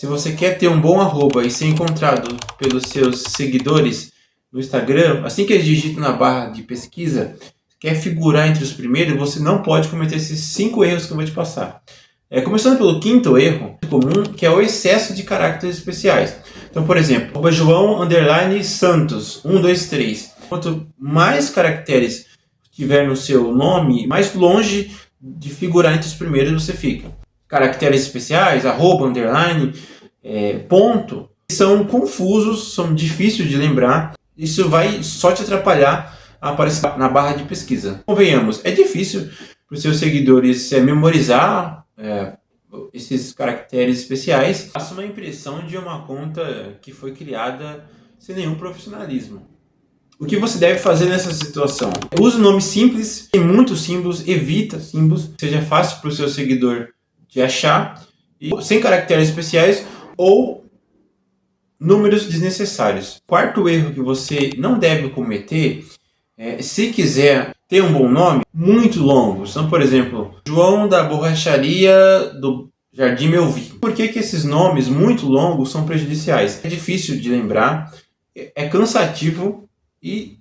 Se você quer ter um bom arroba e ser encontrado pelos seus seguidores no Instagram, assim que eles digitam na barra de pesquisa, quer figurar entre os primeiros, você não pode cometer esses 5 erros que eu vou te passar. Começando pelo quinto erro comum, que é o excesso de caracteres especiais. Então, por exemplo, João_Santos, 123. Quanto mais caracteres tiver no seu nome, mais longe de figurar entre os primeiros você fica. Caracteres especiais, arroba, underline, ponto, são confusos, são difíceis de lembrar. Isso vai só te atrapalhar a aparecer na barra de pesquisa. Convenhamos, é difícil para os seus seguidores memorizar esses caracteres especiais. Faça uma impressão de uma conta que foi criada sem nenhum profissionalismo. O que você deve fazer nessa situação? Use um nome simples, tem muitos símbolos, evita símbolos, seja fácil para o seu seguidor de achar, e sem caracteres especiais ou números desnecessários. Quarto erro que você não deve cometer se quiser ter um bom nome, muito longo. Então, por exemplo, João da Borracharia do Jardim Melvin. Por que esses nomes muito longos são prejudiciais? É difícil de lembrar, é cansativo e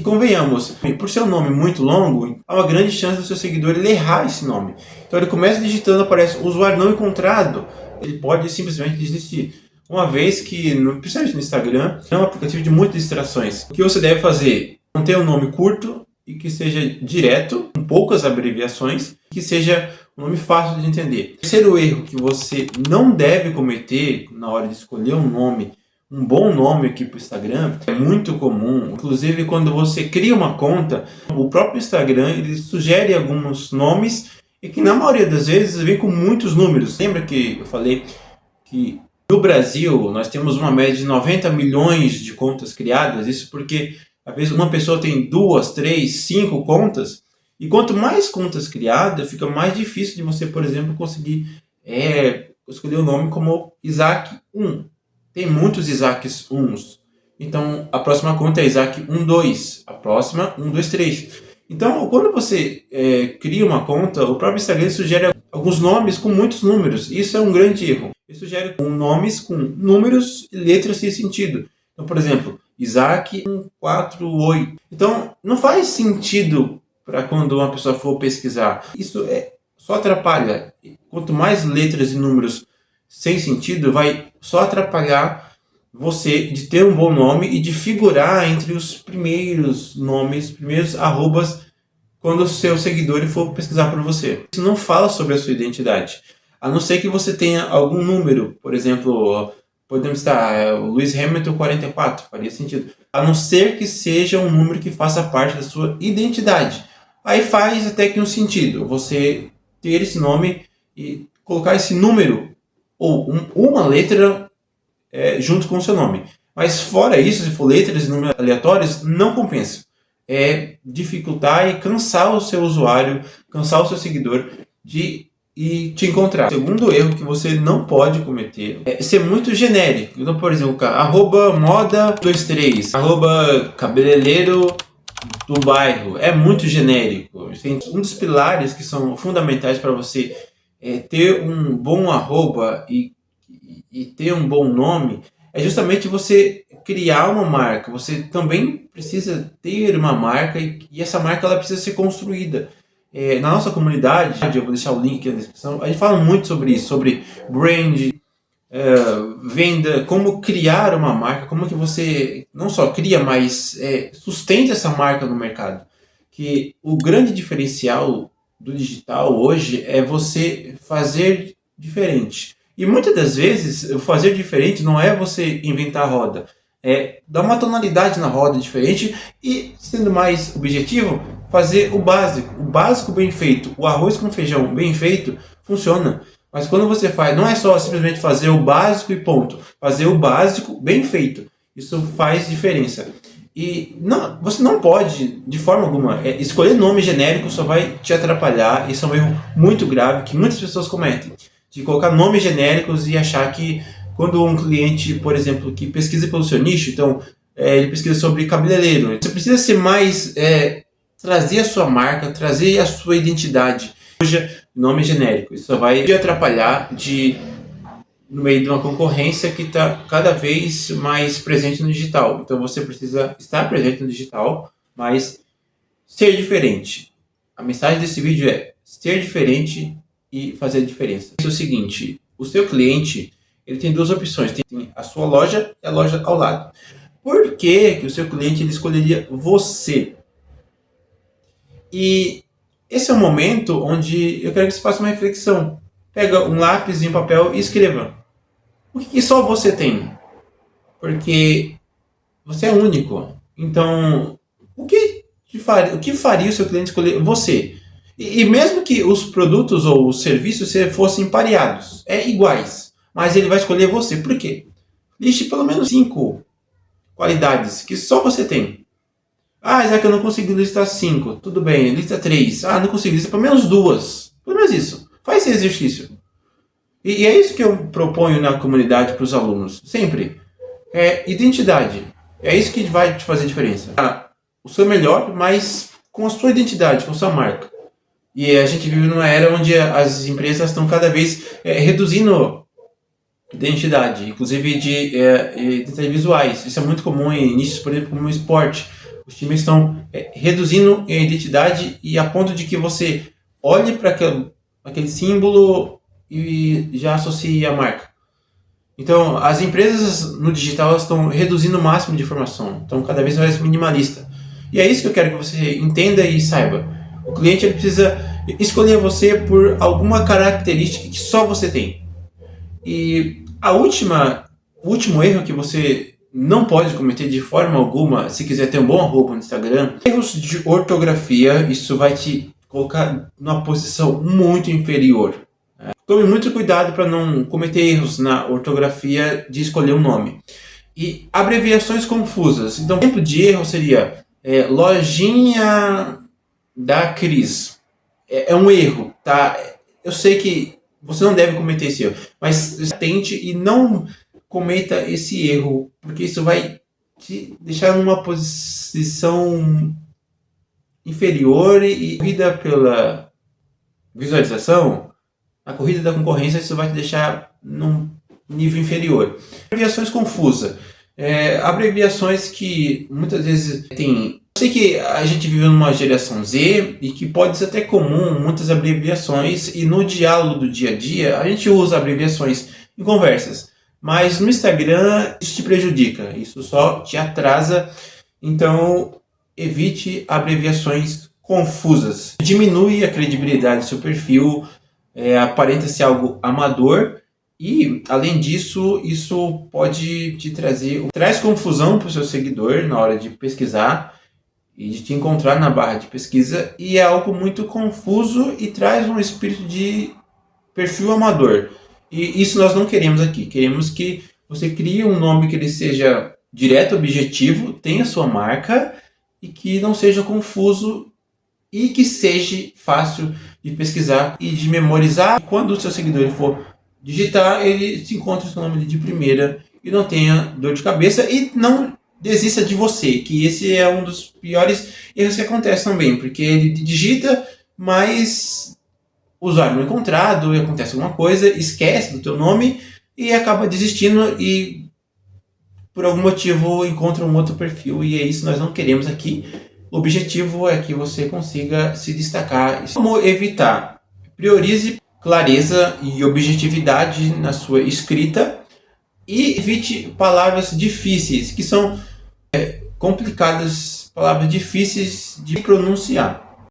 convenhamos, por ser um nome muito longo, há uma grande chance do seu seguidor ele errar esse nome. Então ele começa digitando, aparece usuário não encontrado, ele pode simplesmente desistir. Uma vez que, principalmente no Instagram, é um aplicativo de muitas distrações. O que você deve fazer? Manter um nome curto e que seja direto, com poucas abreviações, que seja um nome fácil de entender. O terceiro erro que você não deve cometer na hora de escolher um nome, um bom nome aqui para o Instagram, é muito comum. Inclusive, quando você cria uma conta, o próprio Instagram ele sugere alguns nomes e que na maioria das vezes vem com muitos números. Lembra que eu falei que no Brasil nós temos uma média de 90 milhões de contas criadas? Isso porque às vezes uma pessoa tem 2, 3, 5 contas, e quanto mais contas criadas, fica mais difícil de você, por exemplo, conseguir escolher o nome como Isaac 1. Tem muitos Isaacs 1s. Então, a próxima conta é Isaac 12. A próxima, 123. Então, quando você cria uma conta, o próprio Instagram sugere alguns nomes com muitos números. Isso é um grande erro. Ele sugere nomes com números e letras sem sentido. Então, por exemplo, Isaac 148. Então, não faz sentido para quando uma pessoa for pesquisar. Isso só atrapalha. Quanto mais letras e números sem sentido, vai só atrapalhar você de ter um bom nome e de figurar entre os primeiros nomes, primeiros arrobas, quando o seu seguidor for pesquisar por você. Isso não fala sobre a sua identidade. A não ser que você tenha algum número, por exemplo, podemos estar Lewis Hamilton 44, faria sentido. A não ser que seja um número que faça parte da sua identidade. Aí faz até que um sentido você ter esse nome e colocar esse número ou uma letra junto com o seu nome. Mas fora isso, se for letras e números aleatórios, não compensa. É dificultar e cansar o seu usuário, cansar o seu seguidor de te encontrar. O segundo erro que você não pode cometer é ser muito genérico. Então, por exemplo, @moda23, @cabeleireiro do bairro. É muito genérico. Um dos pilares que são fundamentais para você ter um bom arroba e ter um bom nome é justamente você criar uma marca. Você também precisa ter uma marca e essa marca ela precisa ser construída. Na nossa comunidade, eu vou deixar o link aqui na descrição, a gente fala muito sobre isso, sobre brand, venda, como criar uma marca, como que você não só cria, mas sustenta essa marca no mercado. Que o grande diferencial do digital hoje é você fazer diferente. E muitas das vezes, o fazer diferente não é você inventar a roda, é dar uma tonalidade na roda diferente e, sendo mais objetivo, fazer o básico bem feito. O arroz com feijão bem feito funciona. Mas quando você faz, não é só simplesmente fazer o básico e ponto. Fazer o básico bem feito. Isso faz diferença. E você não pode, de forma alguma, escolher nome genérico só vai te atrapalhar. Isso é um erro muito grave que muitas pessoas cometem. De colocar nomes genéricos e achar que quando um cliente, por exemplo, que pesquisa pelo seu nicho, então ele pesquisa sobre cabeleireiro, você precisa ser mais, trazer a sua marca, trazer a sua identidade. Seja nome genérico, isso só vai te atrapalhar de no meio de uma concorrência que está cada vez mais presente no digital. Então você precisa estar presente no digital, mas ser diferente. A mensagem desse vídeo é ser diferente e fazer a diferença. É o seguinte, o seu cliente ele tem duas opções, tem a sua loja e a loja ao lado. Por que o seu cliente ele escolheria você? E esse é o momento onde eu quero que você faça uma reflexão. Pega um lápis e um papel e escreva. O que só você tem? Porque você é único. Então, o que faria o seu cliente escolher você? E mesmo que os produtos ou os serviços fossem pareados, iguais, mas ele vai escolher você. Por quê? Liste pelo menos 5 qualidades que só você tem. Já que eu não consegui listar 5, tudo bem, lista 3. Não consegui listar pelo menos 2. Pelo menos isso. Faz esse exercício. E é isso que eu proponho na comunidade para os alunos. Sempre. É identidade. É isso que vai te fazer diferença. O seu melhor, mas com a sua identidade, com a sua marca. E a gente vive numa era onde as empresas estão cada vez reduzindo identidade, inclusive de identidades visuais. Isso é muito comum em nichos, por exemplo, como no esporte. Os times estão reduzindo a identidade e a ponto de que você olhe para aquele símbolo e já associe a marca. Então, as empresas no digital elas estão reduzindo o máximo de informação, estão cada vez mais minimalista. E é isso que eu quero que você entenda e saiba. O cliente ele precisa escolher você por alguma característica que só você tem. E o último erro que você não pode cometer de forma alguma, se quiser ter um bom arroba no Instagram, erros de ortografia, isso vai te colocar numa posição muito inferior. Tome muito cuidado para não cometer erros na ortografia de escolher um nome. E abreviações confusas. Então, o exemplo de erro seria lojinha da Cris. É um erro, tá? Eu sei que você não deve cometer esse erro, mas tente e não cometa esse erro, porque isso vai te deixar numa posição inferior e corrida pela visualização, a corrida da concorrência, isso vai te deixar num nível inferior. Abreviações confusas. Abreviações que muitas vezes tem. Eu sei que a gente vive numa geração Z e que pode ser até comum muitas abreviações e no diálogo do dia a dia a gente usa abreviações em conversas. Mas no Instagram isso te prejudica, isso só te atrasa. Então evite abreviações confusas. Diminui a credibilidade do seu perfil, aparenta ser algo amador e, além disso, isso pode te traz confusão para o seu seguidor na hora de pesquisar e de te encontrar na barra de pesquisa, e é algo muito confuso e traz um espírito de perfil amador. E isso nós não queremos aqui. Queremos que você crie um nome que ele seja direto, objetivo, tenha sua marca e que não seja confuso e que seja fácil de pesquisar e de memorizar. Quando o seu seguidor for digitar, ele se encontra seu nome de primeira e não tenha dor de cabeça e não desista de você, que esse é um dos piores erros que acontece também, porque ele digita, mas o usuário não é encontrado, e acontece alguma coisa, esquece do teu nome e acaba desistindo e por algum motivo encontra um outro perfil, e é isso que nós não queremos aqui. O objetivo é que você consiga se destacar. Como evitar? Priorize clareza e objetividade na sua escrita e evite palavras difíceis, que são complicadas, palavras difíceis de pronunciar.